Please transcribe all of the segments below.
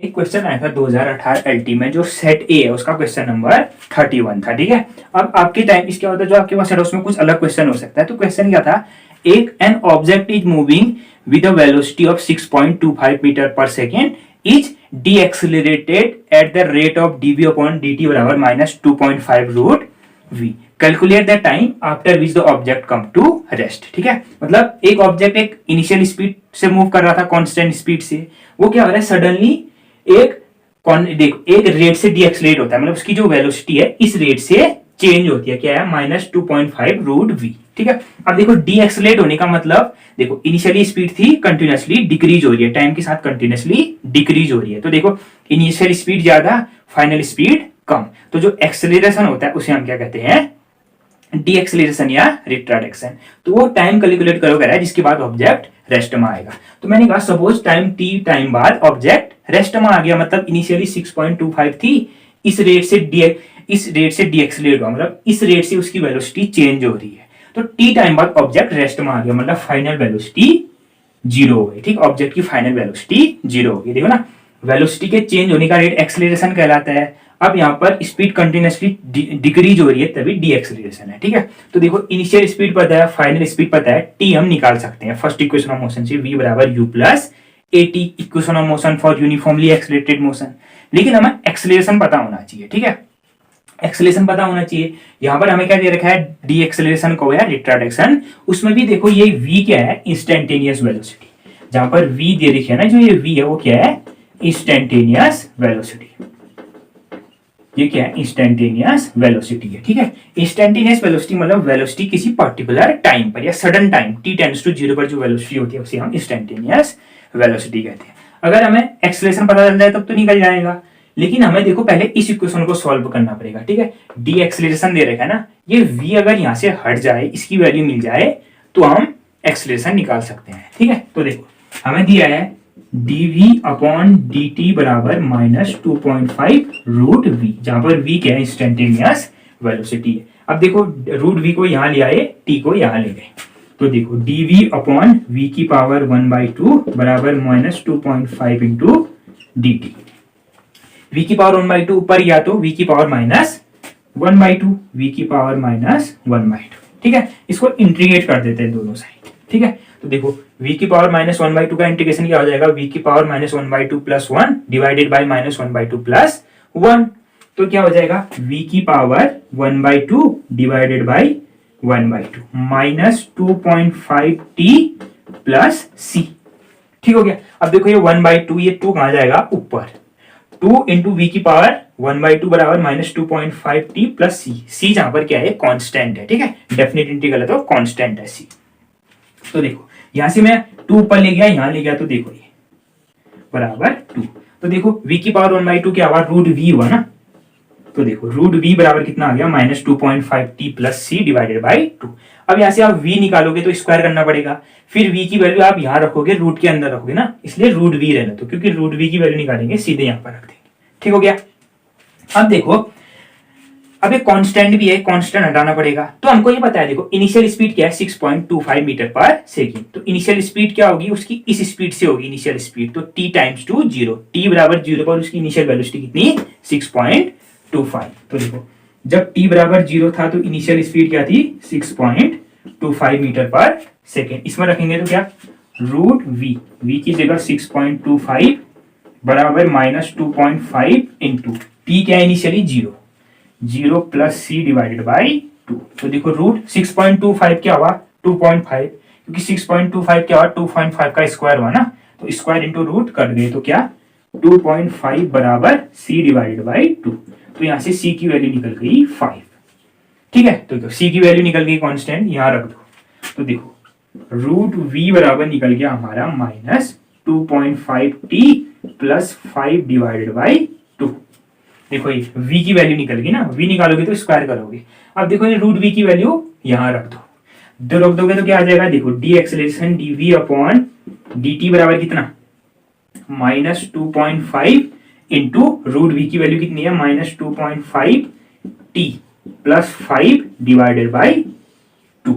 एक क्वेश्चन आया था 2018 एलटी में, जो सेट ए है उसका क्वेश्चन नंबर 31 था। ठीक है, अब आपके टाइम इसके होता है जो आपके पास है उसमें कुछ अलग क्वेश्चन हो सकता है। तो क्वेश्चन क्या था, एक an object is moving with a velocity of 6.25 metre per second is de accelerated at the rate of dv upon dt बराबर -2.5 root v। Calculate the time after which the object come to rest. ठीक है, मतलब एक object एक initial speed से move कर रहा था कांस्टेंट स्पीड से, वो क्या हो रहा है सडनली एक देखो एक रेट से डीएक्सलेट होता है, मतलब उसकी जो वेलोसिटी है इस रेट से चेंज होती है, क्या है -2.5 रूट वी। ठीक है, अब देखो डीएक्सलेट होने का मतलब देखो इनिशियली स्पीड थी कंटिन्यूअसली डिक्रीज हो रही है, टाइम के साथ कंटिन्यूअसली डिक्रीज हो रही है। तो देखो इनिशियल स्पीड ज्यादा फाइनल स्पीड कम, तो जो एक्सेलरेशन होता है उसे हम क्या कहते हैं, डीएक्सेलरेशन या रिट्राडेक्शन। तो वो टाइम कैलकुलेट करोगे जिसके बाद ऑब्जेक्ट रेस्ट में आएगा। तो मैंने कहा सपोज टाइम टी टाइम बाद ऑब्जेक्ट रेस्ट में आ गया, मतलब इनिशियली 6.25 थी, इस रेट से डीएक्सेलरेट हुआ, मतलब इस रेट से उसकी वेलोसिटी चेंज हो रही है। तो टी टाइम बाद ऑब्जेक्ट रेस्ट में आ गया, मतलब फाइनल वेलोसिटी जीरो हो गई। ठीक, ऑब्जेक्ट की फाइनल वेलोसिटी जीरो हो गई। देखो ना, वेलोसिटी के चेंज होने का रेट एक्सेलरेशन कहलाता है। अब यहाँ पर स्पीड कंटिन्यूअसली डिक्रीज हो रही है, तभी डी एक्सेलरेशन है। ठीक है, तो देखो इनिशियल स्पीड पता है, फाइनल स्पीड पता है, टी हम निकाल सकते हैं फर्स्ट इक्वेशन ऑफ मोशन से, v बराबर u plus A T, equation of motion for uniformly accelerated motion. लेकिन हमें एक्सेलरेशन पता होना चाहिए। ठीक है, एक्सेलरेशन पता होना चाहिए। यहां पर हमें क्या दे रखा है, डी एक्सेलरेशन को या रिट्राडेक्शन। उसमें भी देखो ये v क्या है, इंस्टेंटेनियस वेलोसिटी। जहां पर v दे रखी है ना, जो ये v है वो क्या है, इंस्टेंटेनियस वेलोसिटी। ये क्या है, इंस्टेंटेनियस वेलोसिटी है। ठीक है, इंस्टेंटेनियस वेलोसिटी मतलब वेलोसिटी किसी पर्टिकुलर टाइम पर या sudden time t tends to 0 पर जो वेलोसिटी होती है उसे हम इंस्टेंटेनियस वेलोसिटी कहते हैं। अगर हमें एक्सेलरेशन पता चल जाए तब तो निकल जाएगा, लेकिन हमें देखो पहले इस इक्वेशन को सॉल्व करना पड़ेगा। ठीक है, डी एक्सेलरेशन दे रखा है ना, ये v अगर यहां से हट जाए, इसकी वैल्यू मिल जाए, तो हम एक्सेलरेशन निकाल सकते हैं। ठीक है, तो देखो हमें दिया है dv अपॉन dt बराबर -2.5 रूट v, जहां पर v क्या है, इंस्टेंटेनियस वेलोसिटी है। अब देखो रूट v को यहां ले आए, t को यहां ले गए, तो देखो dv अपॉन v की पावर 1/2 बराबर -2.5 इंटू dt। v की पावर 1/2 ऊपर गया तो v की पावर -1/2, v की पावर -1/2। ठीक है, इसको इंटीग्रेट कर देते हैं दोनों साइड। ठीक है, तो देखो v की पावर -1/2 का इंटीग्रेशन क्या हो जाएगा, v की power -1/2 plus 1 divided by -1/2 plus 1। तो क्या हो जाएगा, v की power 1/2 divided by 1/2 -2.5 t plus c। ठीक हो गया। अब देखो ये 1/2, ये 2 कहां जाएगा, ऊपर, 2 इंटू वी की पावर 1/2 बराबर -2.5 t प्लस c जहां पर क्या है, कांस्टेंट है। ठीक है, डेफिनेट इंटीग्रल है तो कांस्टेंट है c। तो देखो यहां से मैं 2 ऊपर ले गया, यहां ले गया, तो देखो ये बराबर 2। तो देखो v की पावर 1/2 क्या हुआ, रूट v हुआ ना, तो देखो रूट v बराबर कितना आ गया, -2.5 t plus c divided by 2। अब यहां से आप v निकालोगे तो स्क्वायर करना पड़ेगा, फिर v की वैल्यू आप यहां रखोगे, रूट के अंदर रखोगे ना, इसलिए रूट v रहना, तो क्योंकि रूट v की वैल्यू निकालेंगे सीधे यहां पर रख देंगे। ठीक हो गया। अब देखो अब एक कांस्टेंट भी है, कांस्टेंट हटाना पड़ेगा। तो हमको ये पता है, देखो इनिशियल स्पीड क्या है, 6.25 मीटर पर सेकेंड। तो इनिशियल स्पीड क्या होगी, उसकी इस स्पीड से होगी इनिशियल स्पीड, तो t टाइम्स टू 0, t बराबर 0 पर उसकी इनिशियल वेलोसिटी कितनी, 6.25। तो देखो जब t बराबर 0 था तो इनिशियल स्पीड क्या थी, 6.25 मीटर पर सेकेंड। इसमें रखेंगे तो क्या, रूट v की जगह 6.25 बराबर -2.5 इंटू t क्या है, initially 0 plus c divided by 2। तो देखो रूट 6.25 क्या हुआ, 2.5, क्योंकि 6.25 क्या हुआ, 2.5 का स्क्वायर हुआ ना, तो स्क्वायर इंटू रूट कट गए, तो क्या 2.5 बराबर c डिवाइडेड बाई 2। तो यहां से c की वैल्यू निकल गई 5। ठीक है, तो c की वैल्यू निकल गई कांस्टेंट, यहां रख दो। तो देखो रूट v बराबर निकल गया हमारा -2.5 t प्लस 5 डिवाइडेड बाई 2। देखो ये v की वैल्यू निकल गई ना, v निकालोगे तो स्क्वायर करोगे। अब देखो ये रूट v की वैल्यू यहां रख दो, रख दोगे तो क्या आ जाएगा, देखो D acceleration dv upon dt बराबर कितना, -2.5 इंटू रूट v की वैल्यू कितनी है, -2.5 t प्लस 5 डिवाइडेड बाई 2।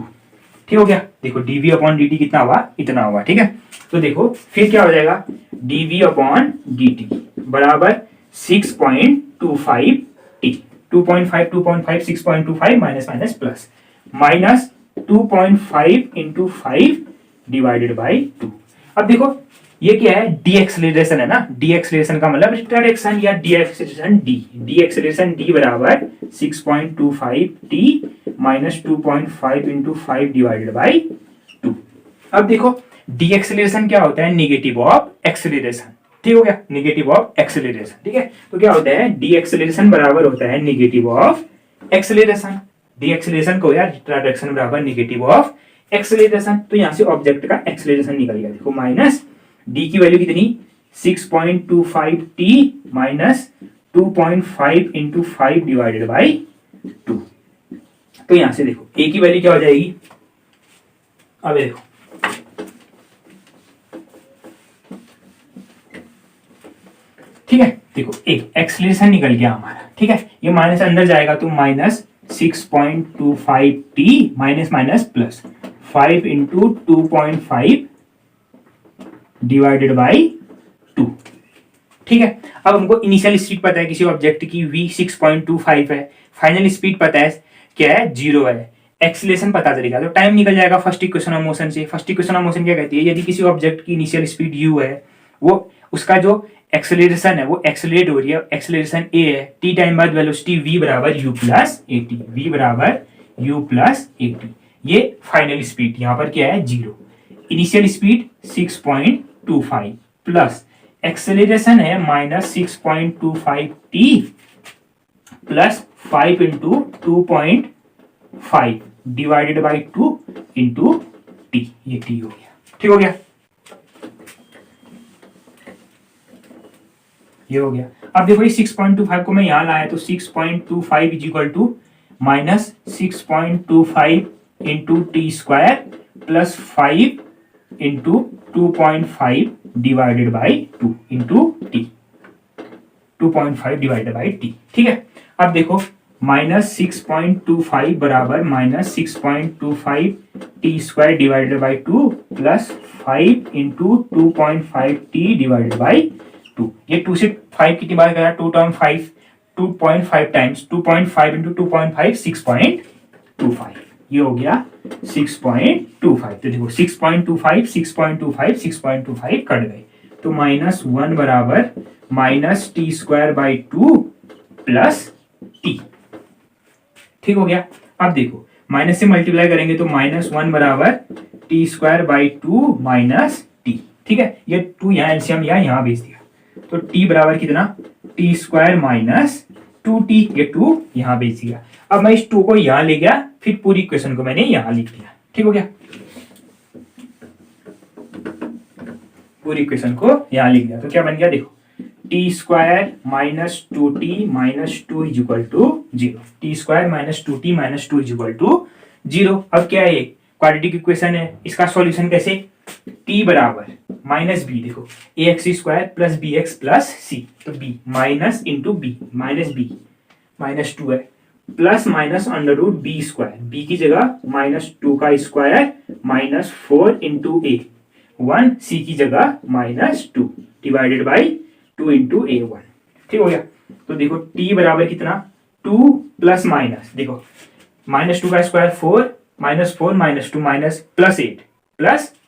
ठीक हो गया। देखो डीवी अपॉन डी टी कितना हुआ, इतना हुआ, ठीक है। तो देखो फिर क्या हो जाएगा, डीवी अपॉन डी टी बराबर 6.25 T, 2.5 6.25 minus minus plus minus 2.5 into 5 divided by 2। अब देखो ये क्या है, डी एक्सलेशन है ना, डी एक्सलेशन का मतलब रिटार्डेशन या D acceleration D acceleration D बराबर 6.25 T minus 2.5 into 5 divided by 2। अब देखो डी एक्सलेशन क्या होता है, निगेटिव ऑफ एक्सलेशन, ठीक हो गया, निगेटिव ऑफ एक्सलेशन, ठीक है। तो क्या होता है, डी एक्सलेशन बराबर होता है negative of acceleration, D acceleration को या रिटार्डेशन बराबर निगेटिव ऑफ एक्सलेशन। तो यहां से ऑब्जेक्ट का एक्सलेशन निकल गया, देखो माइनस डी की वैल्यू कितनी 6.25 T minus 2.5 into 5 divided by 2। तो यहां से देखो ए की वैल्यू क्या हो जाएगी, अब देखो ठीक है, देखो एक एक्सलेशन निकल गया हमारा, ठीक है। ये माइनस अंदर जाएगा तो minus 6.25 T minus minus plus 5 into 2.5 divided by 2, ठीक है। अब हमको इनिशियल स्पीड पता है किसी ऑब्जेक्ट की v 6.25 है, फाइनल स्पीड पता है क्या है 0 है, एक्सीलरेशन पता चलेगा तो टाइम निकल जाएगा फर्स्ट इक्वेशन ऑफ मोशन से। फर्स्ट इक्वेशन ऑफ मोशन क्या कहती है, यदि किसी ऑब्जेक्ट की इनिशियल स्पीड u है, वो उसका जो एक्सेलरेशन है वो एक्सेलरेट हो रही है, एक्सेलरेशन a है, t टाइम बाद वेलोसिटी v बराबर u plus A T, v बराबर u प्लस ए टी, ये फाइनल स्पीड यहाँ पर क्या है 0, इनिशियल स्पीड 6.25 प्लस एक्सेलरेशन है minus 6.25 T plus 5 into 2.5 divided by 2 into T, ये टी हो गया, ठीक हो गया, ये हो गया। अब देखो ये 6.25 को मैं यहां लाया तो 6.25 is equal to minus 6.25 into T square plus 5 into 2.5 divided by 2 into T, 2.5 divided by T, ठीक है। अब देखो माइनस 6.25 बराबर minus 6.25 T square divided by 2 plus 5 into 2.5 T divided by 2। ये 2 से 5 कितनी बार करा, 2.5 टाइम्स 2.5 इंटू 2.5 6.25, ये हो गया 6.25। तो देखो 6.25 6.25 6.25 कट गए तो माइनस 1 बराबर minus T square by 2 plus T, ठीक हो गया। अब देखो माइनस से मल्टीप्लाई करेंगे तो माइनस 1 बराबर T square by 2 minus T, ठीक है। ये 2 यहाँ एलसीएम यहाँ भेज दिया तो t बराबर कितना टी स्क्वायर माइनस 2t, ये 2 यहाँ भेज दिया। अब मैं इस 2 को यहाँ ले गया, फिर पूरी इक्वेशन को मैंने यहाँ लिख दिया, ठीक हो गया, पूरी इक्वेशन को यहाँ लिख दिया तो क्या बन गया, देखो T square minus 2t minus 2 is equal to 0, T square minus 2t minus 2 is equal to 0। अब क्या है, क्वाड्रेटिक इक्वेशन है, इसका सॉल्यूशन कैसे, t बराबर माइनस बी, देखो A X square plus B X plus C, तो b minus into B minus B minus 2 है plus minus under root B square, B की जगह माइनस 2 का square minus 4 into A 1, C की जगह minus 2 divided by 2 into A 1, ठीक हो गया। तो देखो t बराबर कितना 2 प्लस माइनस, देखो माइनस 2 का square 4 minus 4 minus 2 minus plus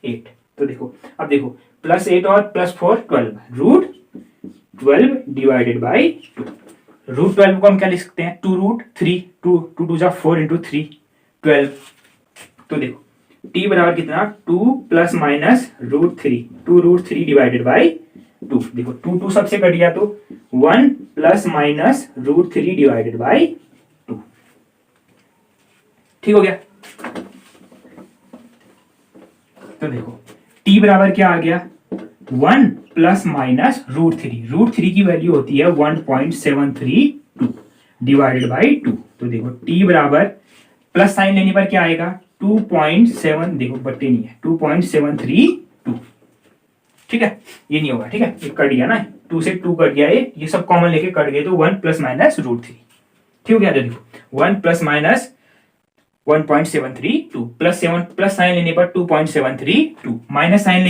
8, तो देखो अब देखो प्लस 8 और plus 4 12, root 12 divided by 2, root 12 को हम क्या लिख सकते हैं 2 रूट 3, 2 जा 4 इंटू 3 12। तो देखो t बराबर कितना 2 plus minus root 3, 2 root 3 divided by 2, देखो 2 सबसे कट गया तो 1 plus minus root 3 divided by 2, ठीक हो गया। तो देखो t बराबर क्या आ गया 1 प्लस माइनस रूट 3 की वैल्यू होती है 1.732 डिवाइडेड बाई 2, तो देखो t बराबर प्लस साइन लेने पर क्या आएगा 2.7, देखो बट्टे नहीं है 2.732, ठीक है, ये नहीं होगा, ठीक है, ये कट गया ना, 2 से 2 कट गया, ये सब कॉमन लेके कट गए तो 1 प्लस माइनस रूट 3, ठीक हो गया। तो देखो 1 प्लस माइनस 1.732 प्लस साइन लेने पर 2.732 माइनस साइन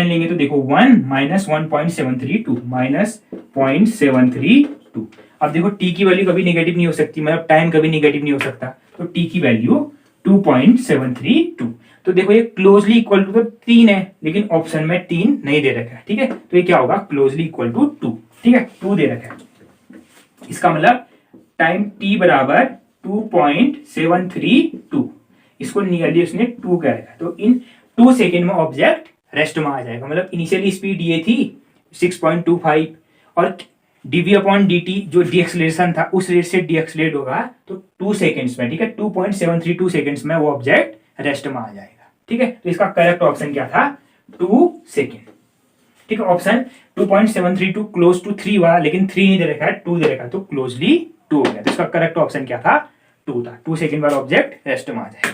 लेंगे तो देखो 1 माइनस 1.732 माइनस 0.732। अब देखो टी की वैल्यू कभी नेगेटिव नहीं हो सकती, मतलब टाइम कभी नेगेटिव नहीं हो सकता, तो टी की वैल्यू 2.732। तो देखो ये क्लोजली इक्वल टू तो 3 है, लेकिन ऑप्शन में 3 नहीं दे रखा है, ठीक है, तो ये क्या होगा क्लोजली इक्वल टू 2, ठीक है, 2 दे रखा है। इसका मतलब टाइम t बराबर 2.732, इसको नियरली उसने 2 कह रखा है, तो इन 2 सेकेंड में ऑब्जेक्ट रेस्ट में आ जाएगा। मतलब इनिशियली स्पीड ये थी 6.25 और dv अपॉन dt जो डीएक्सलेशन था उस रेट से डीएक्सलेट होगा तो 2 सेकेंड्स में, ठीक है, 2.732 सेकेंड्स में वो ऑब्जेक्ट रेस्ट में आ जाएगा, ठीक है। तो इसका करेक्ट ऑप्शन क्या था 2 सेकेंड, ठीक है। ऑप्शन 2.732 क्लोज टू 3 हुआ, लेकिन 3 नहीं दे रखा है, 2 दे रखा है, तो क्लोजली 2 हो गया। तो इसका करेक्ट ऑप्शन क्या था 2 था, 2 सेकेंड बाद ऑब्जेक्ट रेस्ट में आ जाएगा।